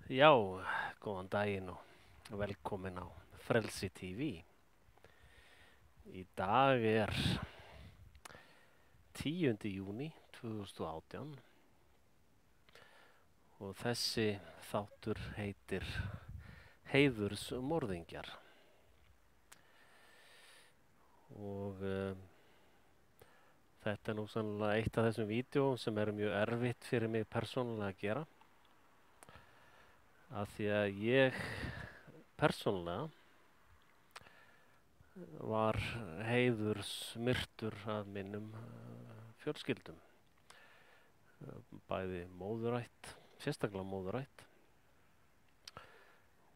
Já, góðan daginn og velkomin á Frelsi TV. Í dag er 10. júní 2018 og þessi þáttur heitir Heiðursmorðingjar. Og þetta er nú sannlega eitt af þessum vídeóum sem er mjög erfitt fyrir mig persónulega að gera. Af því að ég persónulega var heiðursmyrtur af minnum fjölskyldum. Bæði móðurætt, sérstaklega móðurætt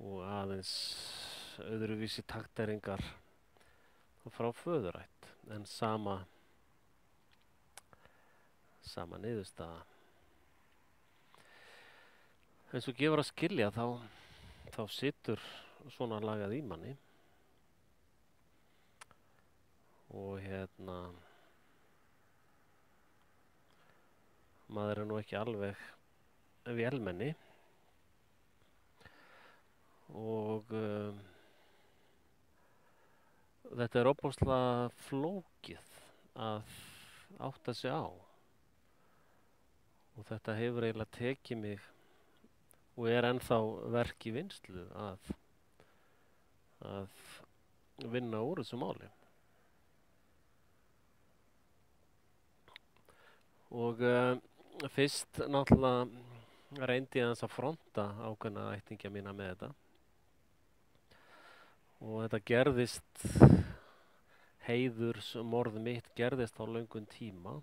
og aðeins öðruvísi takteringar frá föðurætt, en sama niðurstaða. Eins og gefur að skilja þá situr svona lagað í manni og maður er nú ekki alveg vélmenni og þetta er ofboðslega flókið að átta sig á og þetta hefur eiginlega tekið mig og er ennþá verk í vinnslu að vinna úr þessu máli. Og fyrst náttúrulega reyndi ég aðeins að fronta ákveðna ættingja mína með þetta. Og þetta gerðist, heiðursmorð mitt gerðist á löngum tíma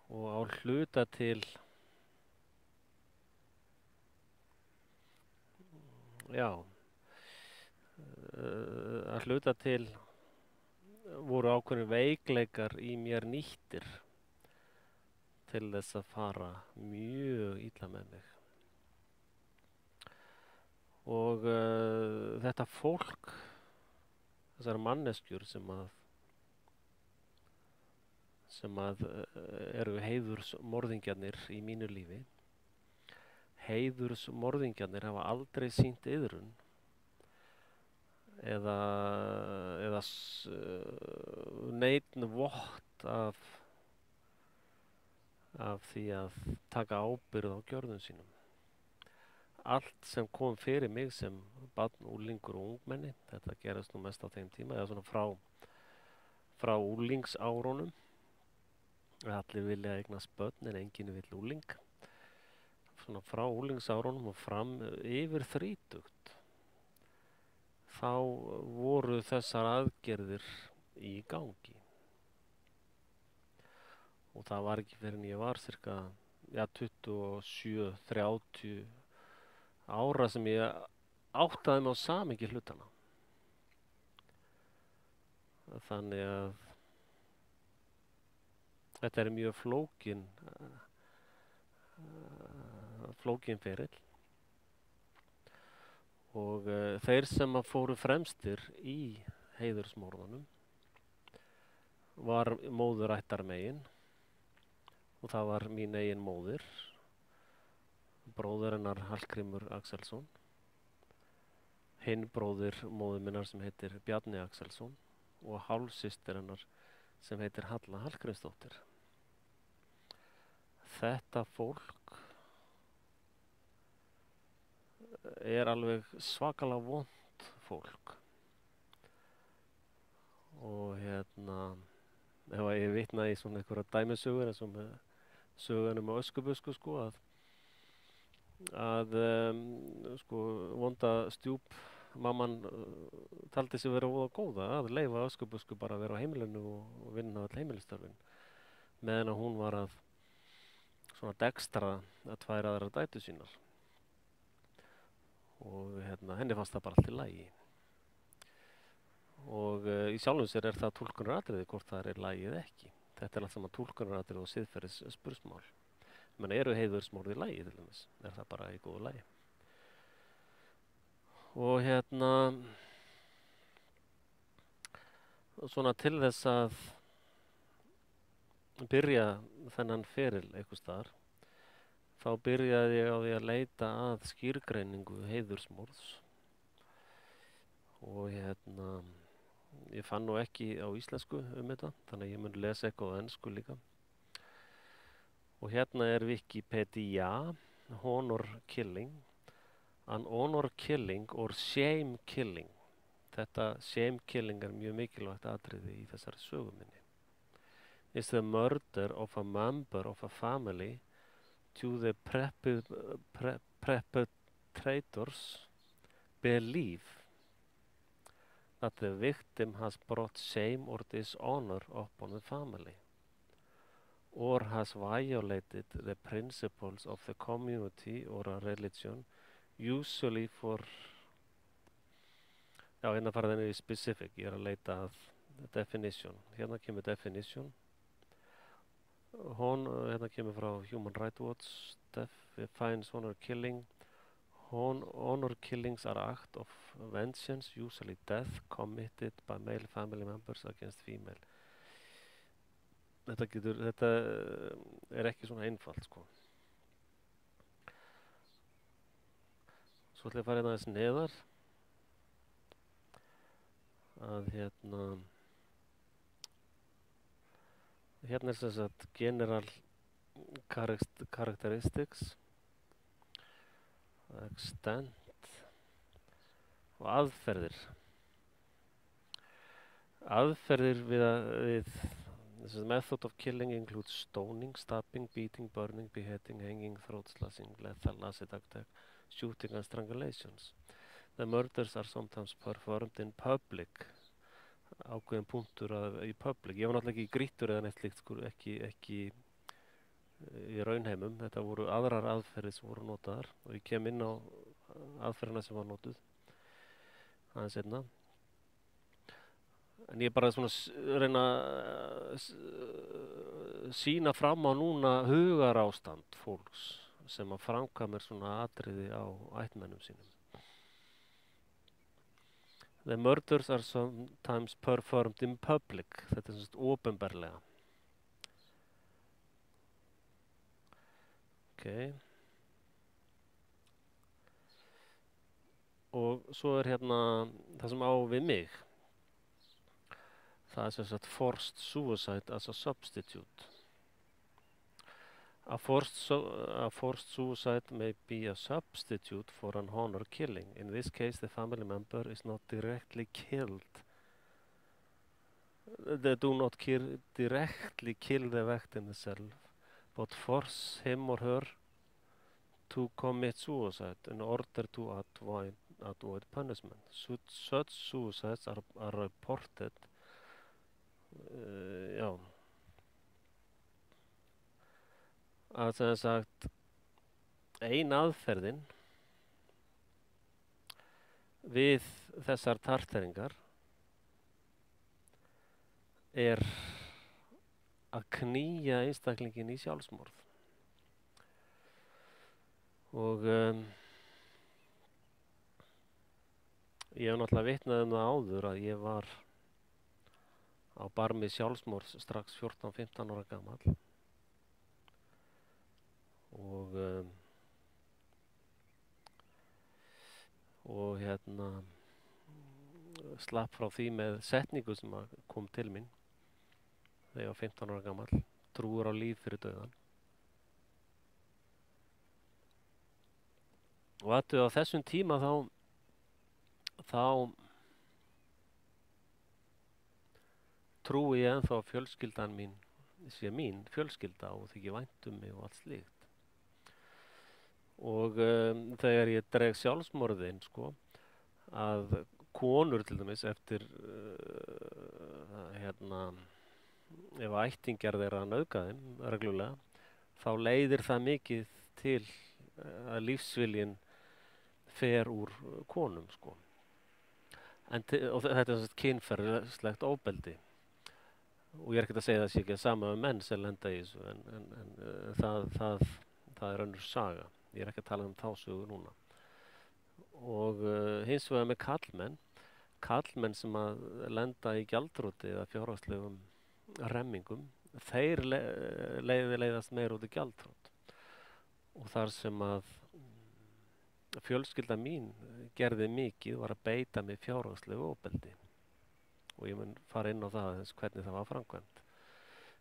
og á hluta til að hluta til voru ákveðnir veikleikar í mér nýttir til þess að fara mjög illa með mig. Og þetta fólk, þessar manneskjur sem eru heiðursmorðingjarnir í mínu lífi, heiðursmorðingjarnir hafa aldrei sýnt iðrun eða neinn vott af því að taka ábyrgð á gjörðum sínum. Allt sem kom fyrir mig sem barn, unglingur og ungmenni, þetta gerast nú mest á þeim tíma, eða svona frá unglingsárunum. Allir vilja eignast börn en enginn vill ungling. Svona frá unglingsárunum og fram yfir þrítugt, þá voru þessar aðgerðir í gangi. Og það var ekki fyrir en ég var cirka 27, 30 ára sem ég áttaði mig á samhengi hlutana. Þannig að þetta er mjög flókin ferill og þeir sem fóru fremstir í heiðursmorðunum var móðurættarmegin og það var mín eigin móðir, bróðir hennar Hallgrímur Axelsson, hinn bróðir móður minnar sem heitir Bjarni Axelsson og hálfsystir hennar sem heitir Halla Hallgrímsdóttir. Þetta fólk er alveg svakalega vont fólk og ef ég vitna í svona einhverja dæmisögur eins og með sögunum á Öskubusku að vonda stjúpmamman taldi sig vera voða góða að leyfa Öskubusku bara að vera á heimilinu og vinna öll heimilistörfin meðan að hún var að svona dekstra að tvær aðrar dætur sínar og henni fannst það bara allt í lagi og í sjálfum sér er það túlkunaratriði hvort það er í lagi eða ekki. Þetta er allt saman túlkunaratriði og siðferðis spursmál. Men eru heiðursmorð í lagi til dæmis? Er það bara í góðu lagi? Og svona til þess að byrja þennan feril einhvers staðar þá byrjaði ég á því að leita að skýrgreiningu heiðursmorðs og ég fann nú ekki á íslensku þetta, þannig að ég mun lesa eitthvað á ensku líka. Og hérna er Wikipedia, honor killing, an honor killing or shame killing. Þetta shame killing er mjög mikilvægt atriði í þessari sögu minni. Is the murder of a member of a family to the perpetrators believe that the victim has brought shame or dishonor upon the family, or has violated the principles of the community or a religion, usually for... Já, hérna fara þenni í specific, ég að leita að definition. Hérna kemur definition. Hérna kemur frá Human Rights Watch, defines honor killing. Honor killings are act of vengeance, usually death, committed by male family members against female. Þetta er ekki svona einfalt, sko. Svo ætla ég að fara hérna aðeins neðar. Að hérna er sem sagt general characteristics, extent og aðferðir. Aðferðir við this method of killing includes stoning, stabbing, beating, burning, beheading, hanging, throat slashing, lethal acid attack, shooting and strangulations. The murders are sometimes performed in public. Ákveðin punktur í public. Ég var náttúrulega ekki grýttur eða neitt slíkt, sko, ekki í raunheimum. Þetta voru aðrar aðferðir sem voru notaðar og ég kem inn á aðferðina sem var notuð aðeins einna. En ég bara svona reyna að sýna fram á núna hugarástand fólks sem að framkvæmir svona atriði á ættmennum sínum. The murders are sometimes performed in public. Þetta er svona opinberlega. Okay. Og svo er hérna það sem á við mig. Það er sem sagt forced suicide as a substitute. A forced suicide may be a substitute for an honor killing. In this case, the family member is not directly killed. They do not directly kill the victim themselves, but force him or her to commit suicide in order to avoid punishment. Such suicides are reported. Já. Að sem sagt ein aðferðin við þessar tarteringar er að knýja einstaklingin í sjálfsmorð. Og ég hef náttúrulega vitnað það áður að ég var á barmi sjálfsmorðs strax 14-15 ára gamall. Og slapp frá því með setningu sem kom til mín þegar ég var 15 ára gamall, trúur á líf fyrir dauðan. Og á þessum tíma þá trúi ég ennþá að fjölskyldan mín sé mín fjölskylda og þykir vænt mig og allt slíkt. Og þegar ég dreg sjálfsmorðin, sko, að konur til dæmis eftir ef ættingjar þeirra nauðga þeim reglulega, þá leiðir það mikið til að lífsviljinn fer úr konum, sko. Og þetta er kynferðislegt ofbeldi. Og ég er ekkert að segja það sé ekki að sama menn sem lenda í þessu, en það er önnur saga. Ég er ekki að tala um þá sögu núna. Og hins vegar með karlmenn sem að lenda í gjaldþroti eða fjárhagslegum remmingum, þeir leiðast meira út í gjaldþrot. og þar sem að fjölskylda mín gerði mikið var að beita mig fjárhagslegu ofbeldi og ég mun fara inn á það aðeins hvernig það var framkvæmt.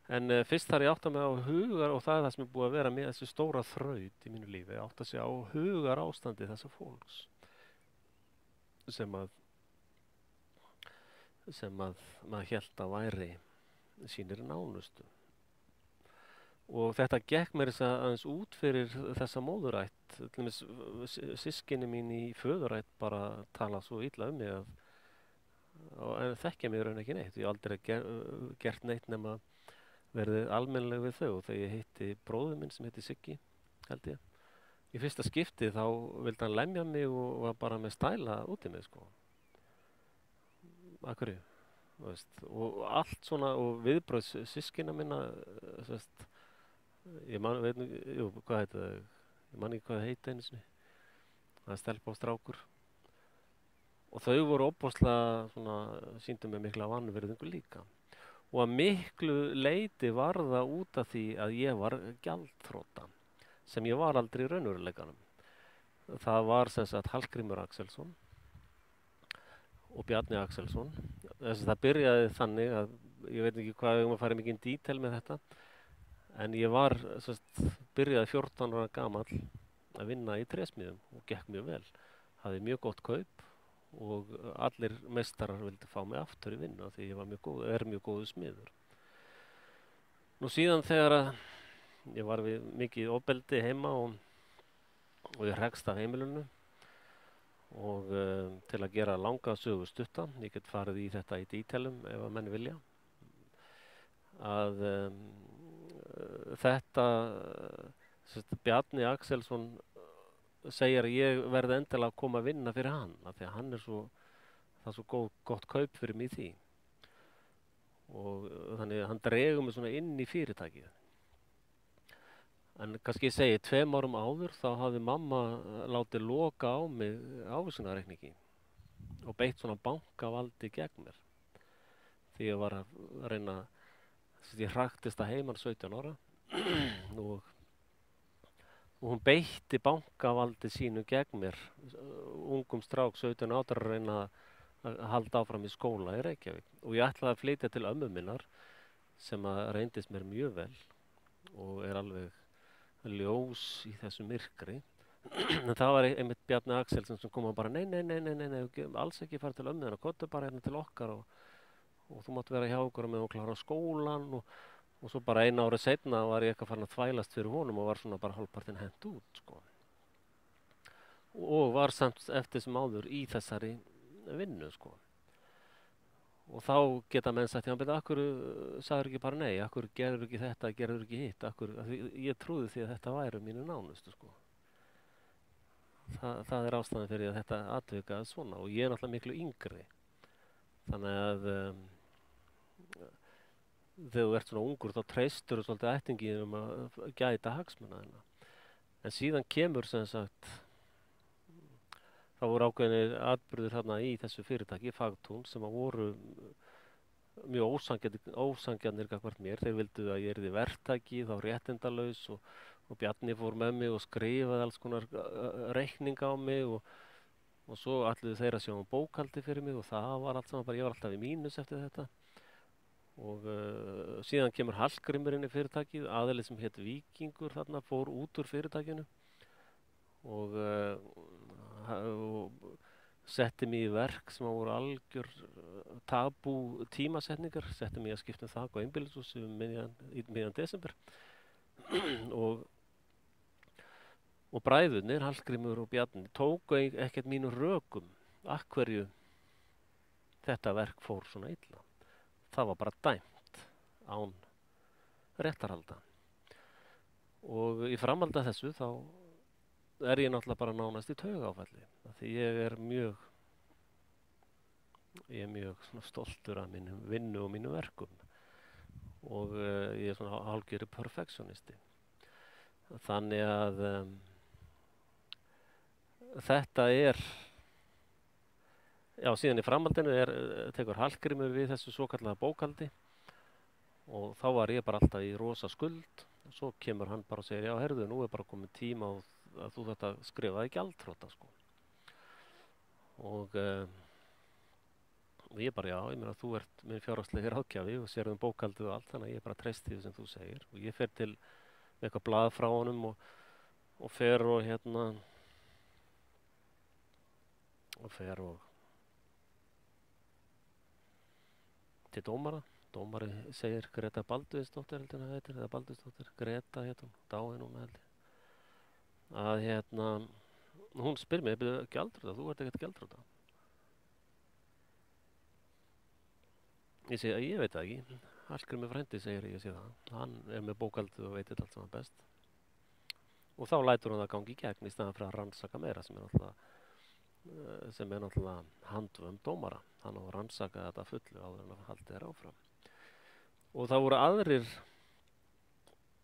En fyrst þarf ég átta mig á hugar og það er það sem er búið að vera með þessi stóra þraut í mínu lífi, átta sig á hugar ástandi þessa fólks sem að maður hélt að væri sínir nánustu. Og þetta gekk mér þess aðeins út fyrir þessa móðurætt. Til dæmis systkini mín í föðurætt bara tala svo illa mig en þekkja mig raun ekki neitt. Ég hef aldrei gert neitt nema verið almennileg við þau og þegar ég hitti bróður minn sem heiti Siggi, held ég. Í fyrsta skipti þá vildi hann lemja mig og var bara með stæla út í mig, sko. Af hverju? Og allt svona, og viðbröð systkina minna, ég man, veit nú, jú, hvað heita það? Ég man ekki hvað það heita einu sinni. Það er stelpa og strákur. Og þau voru opbóðslega svona, sýndu mig mikla vanvirðingu líka. Og að miklu leyti var það út af því að ég var gjaldþrota, sem ég var aldrei í raunveruleikanum. Það var sem sagt Hallgrímur Axelsson og Bjarni Axelsson. Það byrjaði þannig að, ég veit ekki hvað, ég má fara mikið í dítel með þetta, en ég var, byrjaði 14 ára gamall að vinna í trésmiðjum og gekk mjög vel. Hafði mjög gott kaup og allir meistarar vildi fá mig aftur í vinnu því ég var mjög góður smiður. Nú síðan þegar ég var við mikið ofbeldi heima og ég hrekst af heimilinu og til að gera langa sögu stutta, ég get farið í þetta í dítelum ef að menn vilja, að þetta Bjarni Axelsson segir að ég verði endilega að koma að vinna fyrir hann af því að hann það er svo gott kaup fyrir mig í því og þannig að hann dregur mig svona inn í fyrirtækið. En kannski ég segi 2 árum áður þá hafði mamma látið loka á mig ávísunarreikningi og beitt svona bankavaldi gegn mér því ég var að reyna, ég hraktist að heiman 17 ára og hún beitti bankavaldi sínu gegn mér, ungum strák 17 ára að reyna að halda áfram í skóla í Reykjavík. Og ég ætlaði að flytja til ömmu minnar sem að reyndist mér mjög vel og er alveg ljós í þessu myrkri. En það var einmitt Bjarni Axelsson sem kom og bara nei, alls ekki fara til ömmu þinnar, komdu bara hérna til okkar og þú mátt vera hjá okkur með og klára skólan og svo bara 1 ári seinna var ég eitthvað farin að þvælast fyrir honum og var svona bara hálfpartinn hent út, sko. Og var samt eftir sem áður í þessari vinnu, sko. Og þá geta menn sagt, já, betur, akkur sagður ekki bara nei, akkur gerður ekki þetta, gerður ekki hitt, akkur, ég trúði því að þetta væri mínu nánustu, sko. Það er ástæðan fyrir að þetta atvikaði svona og ég er náttúrulega miklu yngri. Þannig að þegar þú ert svona ungur þá treystur þú svolítið ættingin að gæta hagsmuna þinna. En síðan kemur sem sagt, það voru ákveðnir atburðir þarna í þessu fyrirtæki, Fagtún, sem að voru mjög ósangjarnir gagnvart mér. Þeir vildu að ég yrði verktaki, þá réttindalaus og Bjarni fór með mig og skrifaði alls konar reikninga á mig og svo ætluðu þeir að sjá bókhaldi fyrir mig og það var allt saman bara, ég var alltaf í mínus eftir þetta. Og síðan kemur Hallgrímur inn í fyrirtækið, aðili sem hét Víkingur þarna, fór út úr fyrirtækinu og setti mig í verk sem voru algjör tabú tímasetningar, setti mig að skipta þak á einbýlishús í miðjan desember og bræðurnir, Hallgrímur og Bjarni, tóku ekkert mínu rökum af hverju þetta verk fór svona illa. Það var bara dæmt án réttarhalda. Og í framhaldi af þessu þá er ég náttúrulega bara nánast í taugaáfalli. Því ég er mjög stoltur af mínum vinnu og mínum verkum. Og ég er svona hálfgerður perfektionisti. Þannig að þetta er já, síðan í framhaldinu tekur Hallgrímur við þessu svokallaða bókhaldi og þá var ég bara alltaf í rosa skuld Svo kemur hann bara og segir, já, heyrðu, nú bara komið tíma að þú þetta skrifaði gjaldþrota, sko. Og ég bara, já, ég meina, þú ert minn fjárhagslegi ráðgjafi og sér bókhaldið og allt, þannig að ég bara treysti því sem þú segir. Og ég fer til eitthvað blað frá honum og fer og til dómara. Dómari segir Greta Baldvinsdóttir, heldur hún heitir, eða Baldvinsdóttir, Greta heitir hún, dáin hún heldur. Að hún spyr mig, gjaldþrota, þú ert ekkert gjaldþrota. Ég segi, ég veit það ekki. Hallgrímur frændi segir ég sé það. Hann er með bókhaldið og veit allt saman best. Og þá lætur hann það gangi í gegn í staðan fyrir að rannsaka meira sem er náttúrulega handvömm dómara. Hann á að rannsaka þetta fullu áður en að haldi þér áfram. Og það voru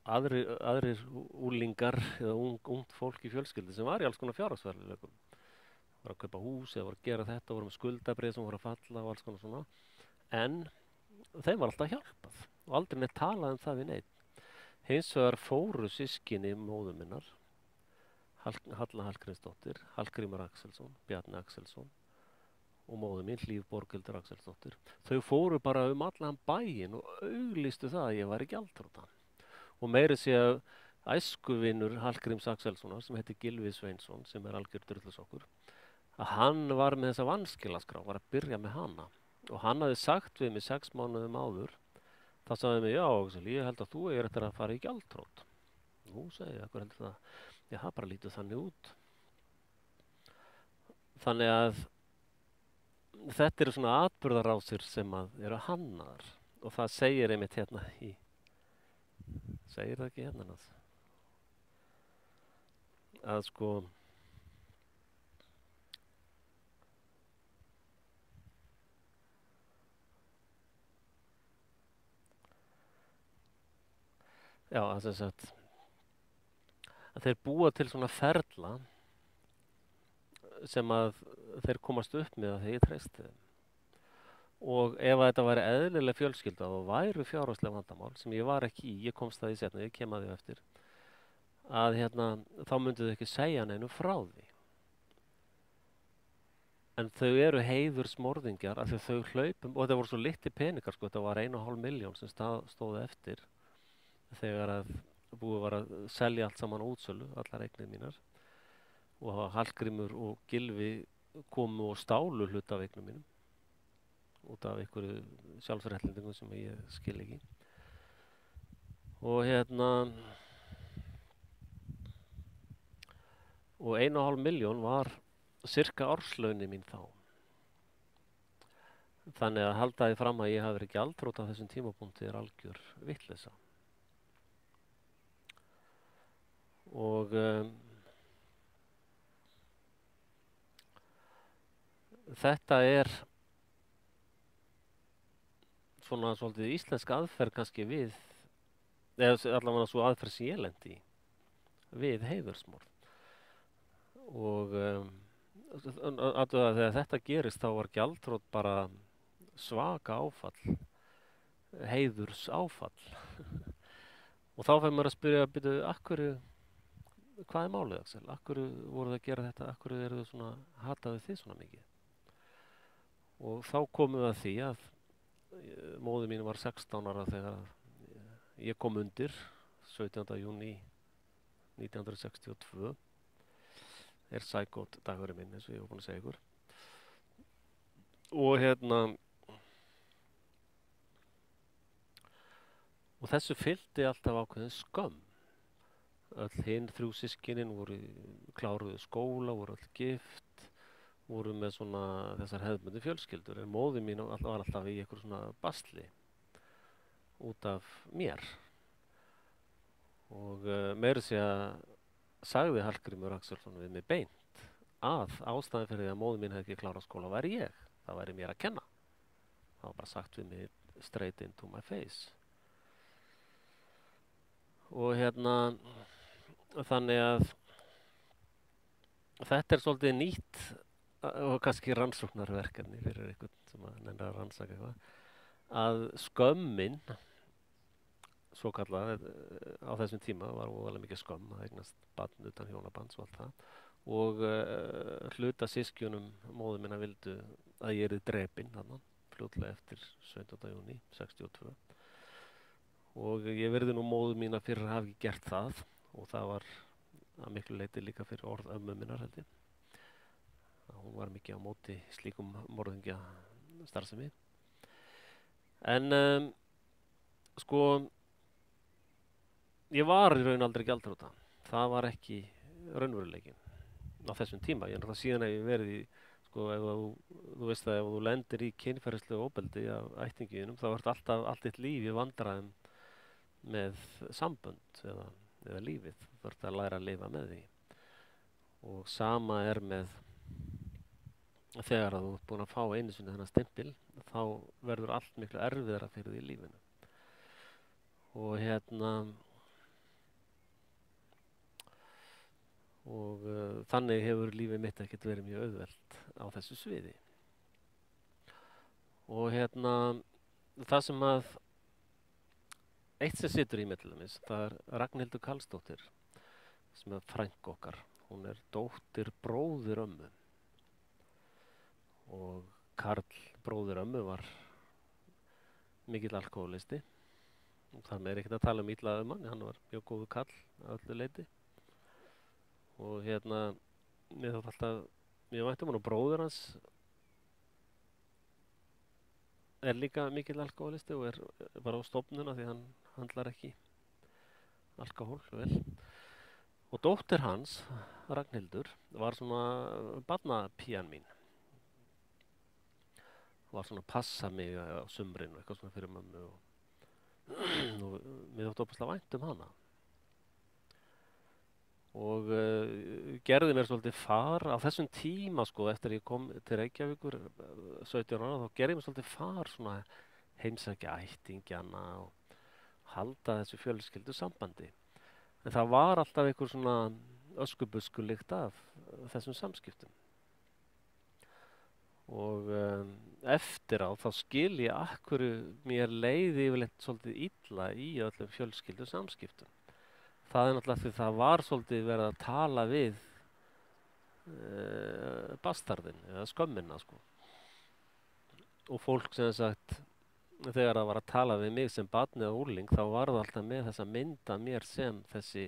aðrir úlingar eða ungt fólk í fjölskyldu sem var í alls konar fjárhagsverðileikum. Var að kaupa hús eða var að gera þetta, voru með skuldabrið sem voru að falla og alls konar svona. En þeim var alltaf hjálpað og aldrei neitt talað það við neitt. Hins vegar fóru systkini móður minnar, Halla Hallgrímsdóttir, Hallgrímur Axelsson, Bjarni Axelsson og móður mín, Hlíf Borghildur Axelsdóttir. Þau fóru bara allan bæinn og auglýstu það að ég væri gjaldþrota. Og meira sé að æskuvinur Hallgríms Axelssonar sem heitir Gylfi Sveinsson, sem er algjör drullusokkur, að hann var með þessa vanskilaskrá, var að byrja með hana. Og hann hafði sagt við mig 6 mánuðum áður, þá sagði mig, já, Axel, ég held að þú eigir eftir að fara í gjaldþrot. Nú, segi ég, hvað heldur það? Já, það bara lítið þannig út. Þannig að þetta eru svona atburðarásir sem eru hannaðar. Og það segir einmitt hérna segir það ekki hérna að sko já, að þeir búa til svona ferla sem að þeir komast upp með að þeir treysti þeim. Og ef þetta væri eðlileg fjölskylda og væru fjárhagsleg vandamál sem ég var ekki í, ég komst það í seinna, ég kem að því eftir, að þá myndu þau ekki segja neinu frá því. En þau eru heiðursmorðingjar af því að þau hlaupum, og þetta voru svo litli peningar, sko, þetta var 1,5 milljón sem stóðu eftir þegar að búið var að selja allt saman útsölu, allar eignir mínar, og Hallgrímur og Gylfi komu og stálu hluta af eignum mínum út af einhverju sjálfsréttlætingu sem ég skil ekki. Og og 1,5 milljón var sirka árslauni mín þá. Þannig að halda því fram að ég hafi verið gjaldþrota á þessum tímapunkti er algjör vitleysa. Og þetta er svona svolítið íslensk aðferð kannski við, eða allavega svo aðferð sem ég lendi í, við heiðursmorð. Og þegar þetta gerist þá var gjaldþrot bara svaka áfall, heiðurs áfall. Og þá fær maður að spyrja, hvað er málið, Axel? Akkur voru það að gera þetta? Akkur eru þau svona, hataðu þið svona mikið? Og þá komum við að því að móðir mín var 16 ára þegar ég kom undir 17. júní 1962. Er sækótt dagurinn minn, eins og ég var búin að segja ykkur. Og og þessu fylgdi alltaf ákveðin skömm. Öll hinn 3 systkinin voru kláruðu skóla, voru öll gift, voru með svona þessar hefðbundnu fjölskyldur. En móðir mín var alltaf í einhver svona basli út af mér. Og meira sé að sagði Hallgrímur Axelsson við mig beint að ástæðan fyrir því að móðir mín hefði ekki klárað skóla væri ég. Það væri mér að kenna. Það var bara sagt við mig straight into my face. Og þannig að þetta er svolítið nýtt og kannski rannsóknarverkefni fyrir einhvern sem að nennir að rannsaka eitthvað, að skömmin svokallað á þessum tíma var óalega mikið skömm að eignast barn utan hjónabands og allt það og hluta systkjunum móður minna vildu að ég yrði drepinn þarna fljótlega eftir 17. júní 62 og ég virði nú móður mína fyrir að hafa ekki gert það og það var að miklu leyti líka fyrir orð ömmu minnar held ég. Hún var mikið á móti slíkum morðingja starfsemi. En sko, ég var í raun aldrei gjaldþrota. Það var ekki raunveruleikinn á þessum tíma. Ég það síðan hef ég verið í, sko, ef þú veist að ef þú lendir í kynferðislegu ofbeldi af ættingjunum, þá ert alltaf allt þitt líf í vandræðum með sambönd eða lífið. Þú ert að læra að lifa með því. Og sama með þegar að þú ert búin að fá einu sinni þennan stimpil, þá verður allt miklu erfiðara fyrir því í lífinu. Og þannig hefur lífið mitt ekkert verið mjög auðvelt á þessu sviði. Og það sem að eitt sem situr í mig til dæmis, það er Ragnhildur Karlsdóttir sem er frænka okkar. Hún er dóttir bróðir ömmu. Og Karl bróðir ömmu var mikill alkohólisti. Það er ekkert að tala illa hann, hann var mjög góður kall að öllu leyti. Og mér þótt alltaf mjög vænt hann og bróðir hans er líka mikill alkohólisti og er bara á stofnuna því hann handlar ekki alkohól vel. Og dóttir hans, Ragnhildur, var svona barnapían mín. Var svona að passa mig á sumrin og eitthvað svona fyrir mömmu og mér þótti óbærslega vænt hana. Og gerði mér svolítið far á þessum tíma sko eftir ég kom til Reykjavíkur 17 ára þá gerði mér svolítið far svona heimsækja ættingjana og halda þessu fjölskyldu sambandi. En það var alltaf einhver svona öskubuskulykt af þessum samskiptum. Og eftir á þá skil ég af hverju mér leiði yfirleitt svolítið illa í öllum fjölskyldu samskiptum. Það er náttúrulega því það var svolítið verið að tala við bastardinn eða skömmina sko. Og fólk sem sagt þegar það var að tala við mig sem barn eða úrling þá var það alltaf með þessa mynd af mér sem þessi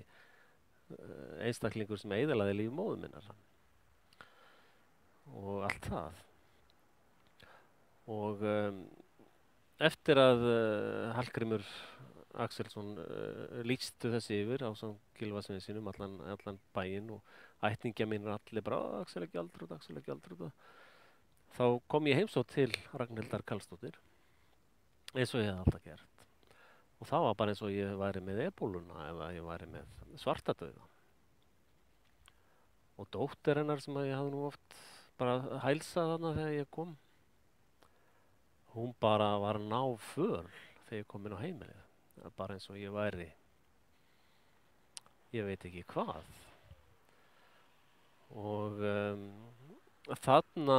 einstaklingur sem eyðilagði líf móður minnar. Og allt það. Og eftir að Hallgrímur Axelsson lýstu þessi yfir á Gylfasyni sínum allan bæinn og ættingja mín allir bara Axel ekki gjaldþrota. Þá kom ég heimsótt til Ragnhildar Karlsdóttir eins og ég hef alltaf gert. Og það var bara eins og ég væri með ebóluna eða ég væri með svartadauða. Og dóttir hennar sem ég hafði nú oft bara hælsað þarna þegar ég kom. Hún bara var náföl þegar ég kom inn á heimilið. Bara eins og ég væri, ég veit ekki hvað. Og þarna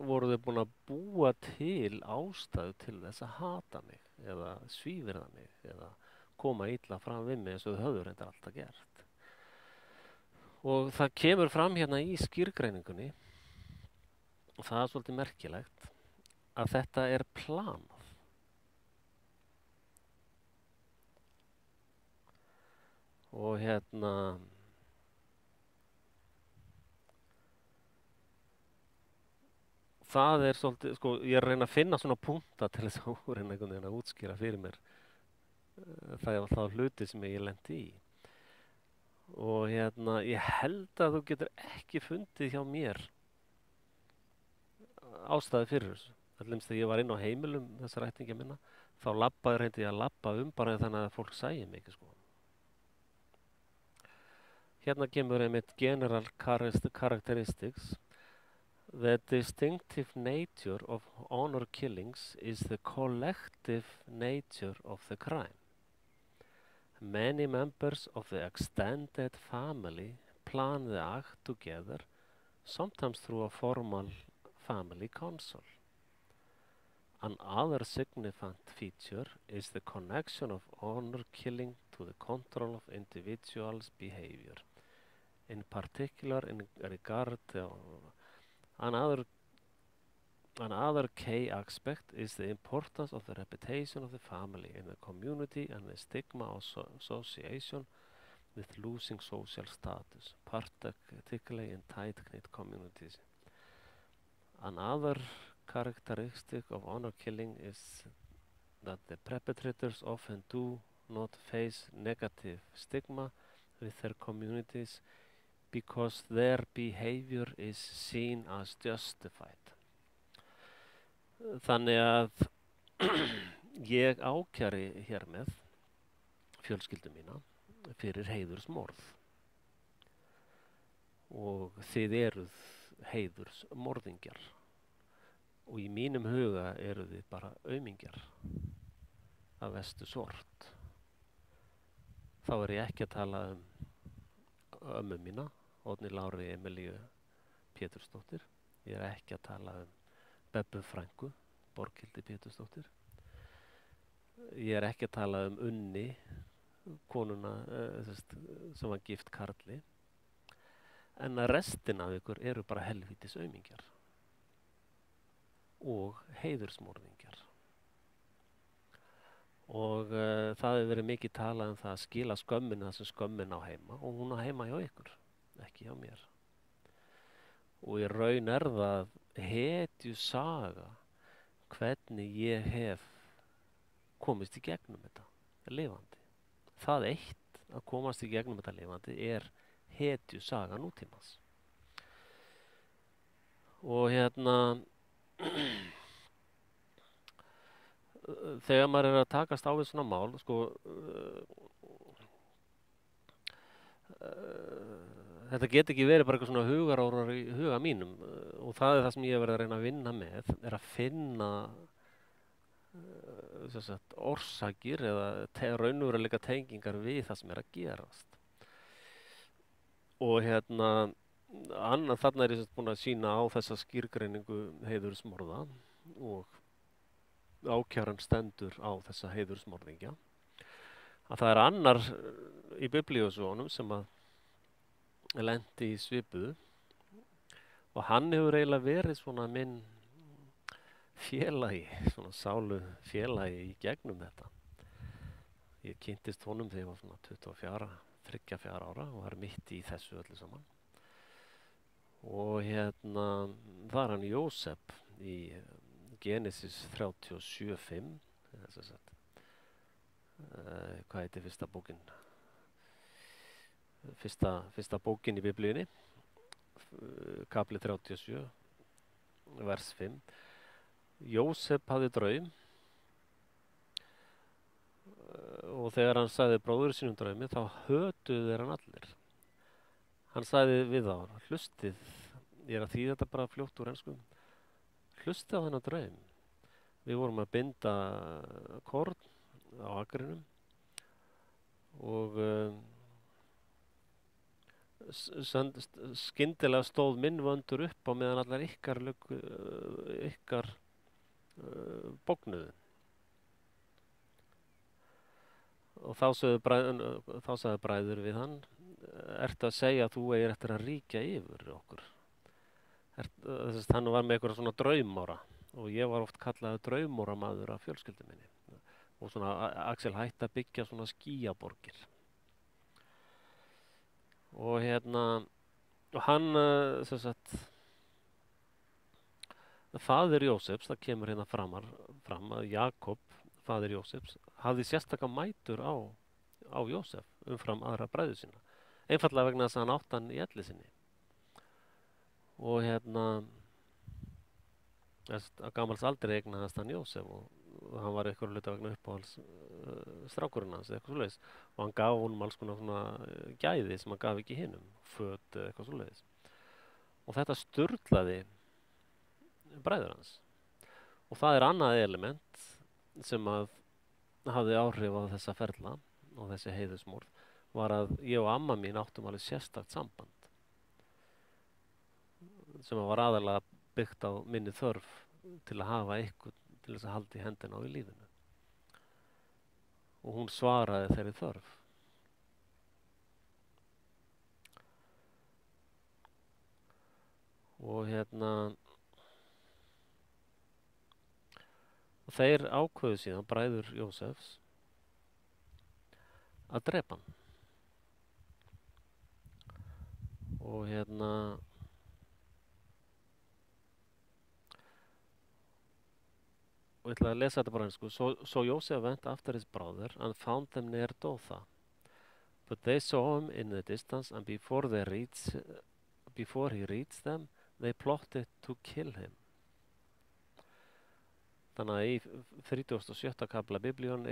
voru þau búin að búa til ástæðu til þess að hata mig eða svívirða mig eða koma illa fram við mig eins og þau höfðu reyndar alltaf gert. Og það kemur fram hérna í skýrgreiningunni og það er svolítið merkilegt að þetta er planað. Og það er svolítið, sko, ég er að reyna að finna svona punkta til þess að reyna einhvern veginn að útskýra fyrir mér það er alltaf hluti sem ég lendi í. Og ég held að þú getur ekki fundið hjá mér ástæði fyrir þessu. Allemst þegar ég var inn á heimilum þessar ættingja minna, þá reyndi ég að labba bara þannig að fólk sæi mig ekki, sko. Hérna kemur einmitt general characteristics. The distinctive nature of honor killings is the collective nature of the crime. Many members of the extended family plan the act together, sometimes through a formal family council. Another significant feature is the connection of honor killing to the control of individuals' behavior. In particular, in regard to another key aspect is the importance of the reputation of the family in the community and the stigma of association with losing social status, particularly in tight-knit communities. Another characteristic of honor killing is that the perpetrators often do not face negative stigma with their communities because their behavior is seen as justified. Þannig að ég ákæri hér með fjölskyldu mína fyrir heiðursmorð og þið eruð heiðursmorðingjar og í mínum huga eruð þið bara aumingjar af verstu sort. Þá er ég ekki að tala ömmu mína, Oddný Láru Emilíu Pétursdóttir. Ég er ekki að tala Bebbu frænku, Borghildi Pétursdóttir. Ég er ekki að tala Unni, konuna sem var gift karli. En að restin af ykkur eru bara helvítis aumingjar og heiðursmorðingjar. Og það hefur verið mikið talað það að skila skömmin það sem skömmin á heima og hún á heima hjá ykkur, ekki hjá mér. Og í raun það hetju saga hvernig ég hef komist í gegnum þetta lifandi. Það eitt að komast í gegnum þetta lifandi er hetju saga nútímans. Og þegar maður að takast á við svona mál, þetta get ekki verið bara eitthvað svona hugarórar í huga mínum og það það sem ég hef verið að reyna að vinna með að finna orsakir eða raunveruleika tengingar við það sem að gerast. Og þarna er ég búin að sýna á þessa skýrgreiningu heiðursmorða og ákæran stendur á þessa heiðursmorðingja. Að það er annar í biblíusögunum sem að lendi í svipuðu og hann hefur eiginlega verið svona minn félagi, svona sálu félagi í gegnum þetta. Ég kynntist honum þegar ég var svona 34 ára og var mitt í þessu öllu saman. Og það er hann Jósef í Genesis 37:5, hvað heitir fyrsta bókin? Fyrsta bókin í biblíunni, kapli 37, vers 5. Jósef hafði draum og þegar hann sagði bróður sínum draumi þá hötuðu þeir hann allir. Hann sagði við þá, hlustið, ég er að þýða þetta bara fljótt úr ensku, hlustið á þennan draum. Við vorum að binda korn á akrinum og skyndilega stóð minn vöndur upp á meðan allar ykkar bognuðu. Og þá sagði bræður við hann, ertu að segja að þú eigir eftir að ríkja yfir okkur? Hann var með eitthvað svona draumára og ég var oft kallaður draumóramaður af fjölskyldu minni. Og svona Axel hætti að byggja svona skýjaborgir. Og hann faðir Jósefs, það kemur fram að Jakob, faðir Jósefs, hafði sérstaka mætur á Jósef umfram aðra bræður sína. Einfaldlega vegna þess að hann átti hann í elli sinni. Og að gamals aldrei eignaðist hann Jósef og hann var eitthvað hluta vegna uppáhalds strákurinn hans eitthvað svoleiðis og hann gaf honum alls konar svona gæði sem hann gaf ekki hinum, föt eða eitthvað svoleiðis. Og þetta sturlaði bræður hans. Og það er annað element sem að hafði áhrif á þessa ferla og þessi heiðursmorð var að ég og amma mín áttum alveg sérstakt samband sem var aðalega byggt á minni þörf til að hafa eitthvað til þess að halda í hendina á í lífinu. Og hún svaraði þeirri þörf. Og og þeir ákveðu síðan, bræður Jósefs, að drepa hann. Og og ég ætla að lesa þetta bara einsku. So Joseph went after his brother and found them near Dothan. But they saw him in the distance, and before he reached them, they plotted to kill him. Þannig að í 37. kafla Biblíun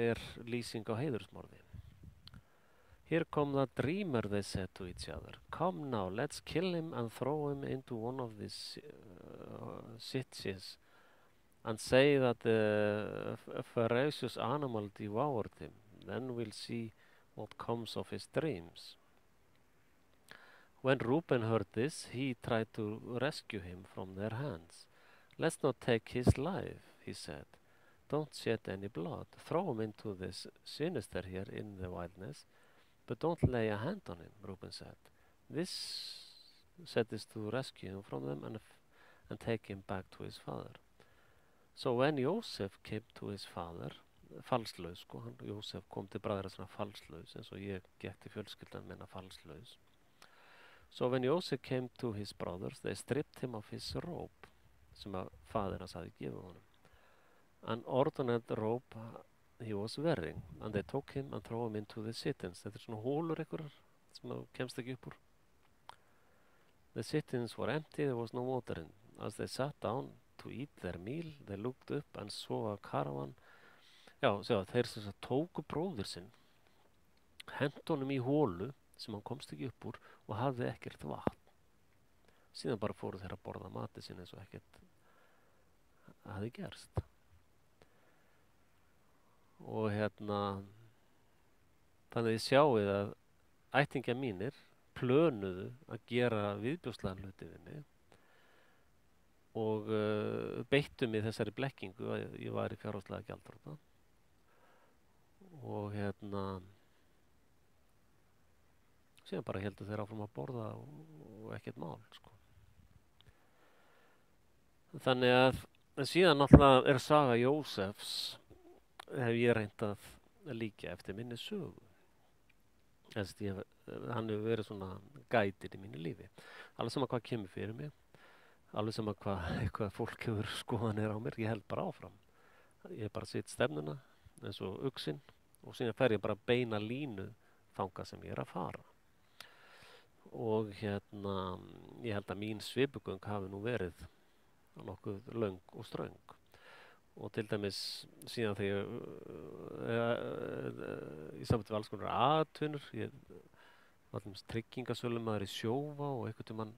lýsing á heiðursmorði. Here come the dreamer, they said to each other. Come now, let's kill him and throw him into one of these cities and say that a ferocious animal devoured him. Then we'll see what comes of his dreams. When Reuben heard this, he tried to rescue him from their hands. Let's not take his life, he said. Don't shed any blood. Throw him into this sinister here in the wilderness, but don't lay a hand on him, Reuben said. This is to rescue him from them and take him back to his father. So when Joseph came to his father, falslaus, Joseph kom til bræðra svona falslaus, eins og ég gekk til fjölskyldan minna falslaus. So when Joseph came to his brothers, they stripped him of his robe, sem að faðir hans hafði gefið honum. An ornate robe he was wearing, and they took him and threw him into the cittins. Þetta svona hólur einhverjar sem þú kemst ekki upp úr. The cittins were empty, there was no water in. As they sat down to eat their meal, they looked up and saw a caravan. Já, sjá, þeir sem tóku bróðir sinn, hentu honum í hólu sem hann komst ekki upp úr og hafði ekkert vatn. Síðan bara fóru þeir að borða matið sinn eins og ekkert hafði gerst. Og þannig þið sjáið að ættingjar mínir plönuðu að gera viðbjóðslega hluti við mig og beittu mig þessari blekkingu að ég var í fjárhagslega gjaldþrota. Og síðan bara heldur þeir áfram að borða og ekkert mál, sko. Þannig að síðan náttúrulega saga Jósefs hef ég reynt að líka eftir minni sögu. Hann hefur verið svona gætir í mínu lífi. Alveg sama hvað kemur fyrir mig, alveg sama hvað fólk hefur skoðanir á mér, ég held bara áfram. Ég bara sitt stefnuna eins og uxinn og síðan fer ég bara beina línu þangað sem ég að fara. Og ég held að mín svipugöng hafi nú verið nokkuð löng og ströng. Og til dæmis síðan þegar ég samtidig við alls konar atvinnur, ég var allmest tryggingasölumaður í Sjóvá og einhvern tímann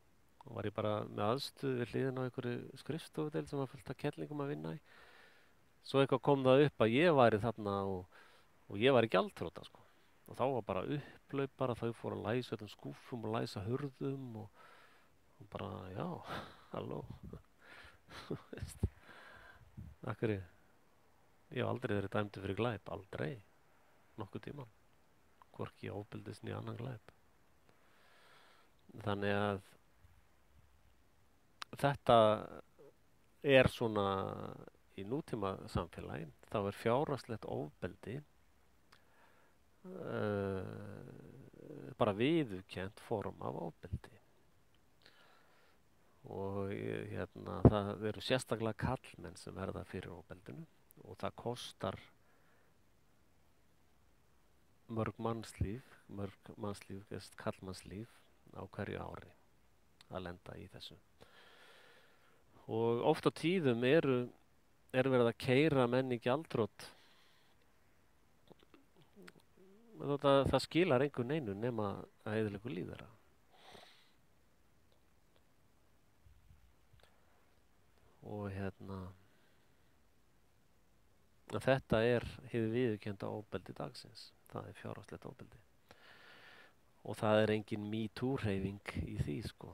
var ég bara með aðstöðu við hliðina á einhverju skrifstofudeild sem var fullt af kettlingum að vinna í. Svo eitthvað kom það upp að ég væri þarna og ég var í gjaldþrota, sko. Og þá var bara upplaup bara, þau fóru að læsa öllum skúfum og læsa hurðum og bara, já, halló. Akkur ég hef aldrei verið dæmdur fyrir glæp, aldrei, nokkuð tímann, hvorki ofbeldis né annan glæp. Þannig að þetta svona í nútíma samfélagi, þá fjárhagslegt ofbeldi bara viðurkennt form af ofbeldi. Og það eru sérstaklega karlmenn sem verða fyrir ofbeldinu og það kostar mörg mannslíf, karlmannslíf á hverju ári að lenda í þessu. Og oft á tíðum eru verið að keyra menn í gjaldþrot. Það skilar einhver neinu nema að eyðileggur líf þeirra. Og þetta hið viðurkennda ofbeldi dagsins. Það fjárhagslegt ofbeldi. Og það engin MeToo-hreyfing í því, sko.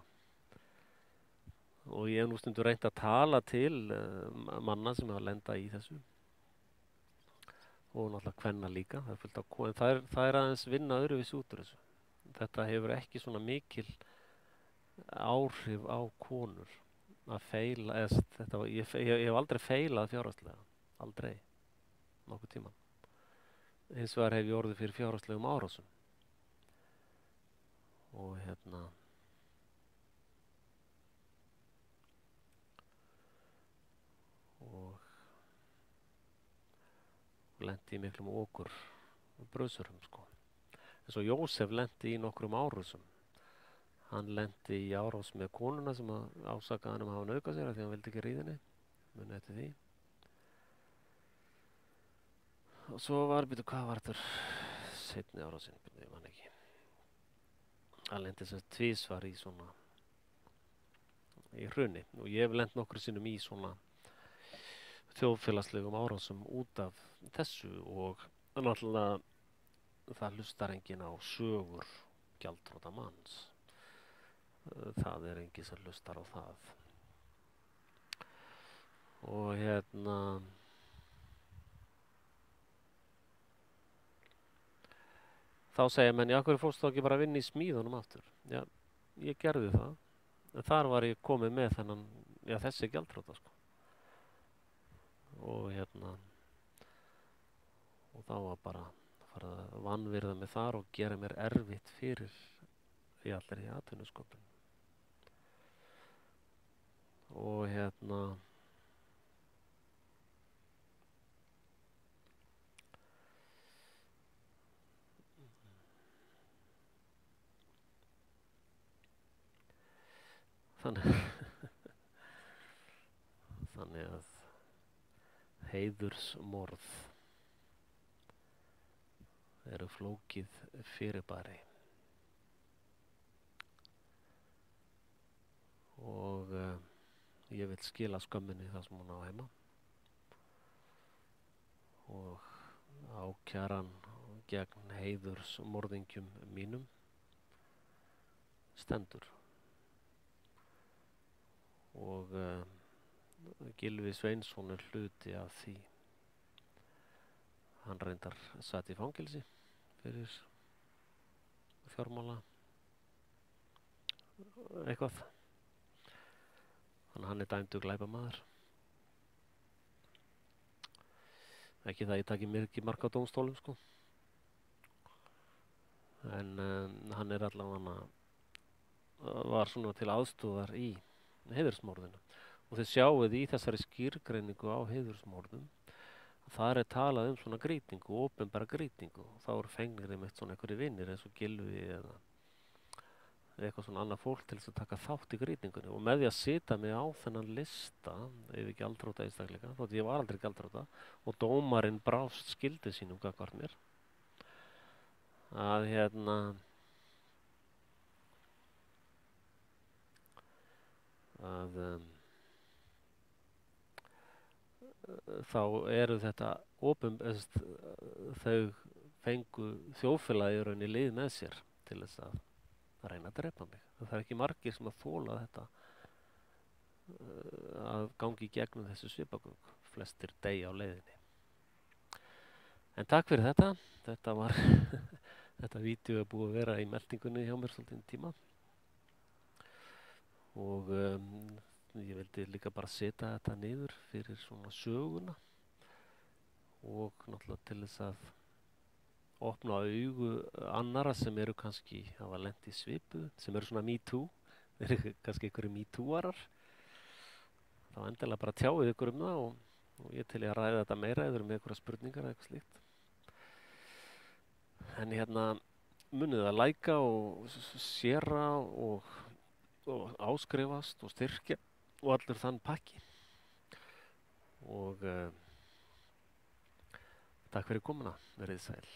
og ég hef nú stundum reynt að tala til manna sem hafa lenda í þessu og náttúrulega kvenna líka, það er fullt af en það er aðeins vinna öðruvísi út úr þessu. Þetta hefur ekki svona mikil áhrif á konur að feila, ég hef aldrei feilað fjárhagslega, aldrei, nokkuð tíman. Hins vegar hef ég orðið fyrir fjárhagslegum árásum og og lenti í miklum okur bröðsurum sko. En svo Jósef lenti í nokkrum árásum. Hann lenti í árás með konuna sem ásakaði hann hafa nauðgað sér af því hann vildi ekki ríða henni. Muni eftir því. Og svo hvað var þetta seinni árásin, ég man ekki. Hann lenti sem tvisvar í svona í hruni og ég hef lent nokkru sinnum í svona þjóðfélagslegum árásum út af þessu og náttúrulega það hlustar enginn á sögur gjaldþrota manns. Það er enginn sem hlustar á það. Og þá segja menn, já, hverju fórst þá ekki bara að vinna í smíðunum aftur? Já, ég gerði það. En þar var ég komið með þennan, já, þessi gjaldþrota, sko. Og og þá var bara að fara að vanvirða mig þar og gera mér erfitt fyrir í allri atvinnusköpun. Og þannig að heiðursmorð eru flókið fyrirbæri og ég vil skila skömminni það sem hún á heima og ákæran gegn heiðursmorðingjum mínum stendur og Gylfi Sveinsson er hluti af því. Hann reyndar satt í fangelsi fyrir fjármála eitthvað. Þannig að hann er dæmdur glæpamaður. Ekki það ég taki mikið mark á dómstólum sko. En hann er allavega var svona til aðstoðar í heiðursmorðinu. Og þið sjáuð í þessari skýrgreiningu á heiðursmorðum þar er talað um svona grýtingu, opinbera grýtingu og þá eru fengnir einmitt svona einhverjir vinnir eins og Gylfi eða eitthvað svona annað fólk til þess að taka þátt í grýtingunni og með því að setja mig á þennan lista ef ekki gjaldþrota einstakleika, þótt ég var aldrei gjaldþrota og dómarinn brást skildi sínum gagnvart mér að þá eru þetta þau fengu þjóðfélagi í rauninni lið með sér til þess að reyna að drepa mig. Það er ekki margir sem að þola þetta að gangi í gegnum þessu svipagöng. Flestir deyja á leiðinni. En takk fyrir þetta. Þetta var þetta vídeó er búið að vera í meldingunni hjá mér svolítið tíma. Og ég vildi líka bara setja þetta niður fyrir svona söguna og náttúrulega til þess að opna augu annara sem eru kannski hafa lent í svipu, sem eru svona MeToo, eru kannski einhverju MeToo-arar. Þá endilega bara tjáið ykkur um það og ég til ég að ræða þetta meira eða með einhverja spurningar eða eitthvað slíkt. En munið að læka og séra og áskrifast og styrkja og allur þann pakki og takk fyrir komuna, verið sæl.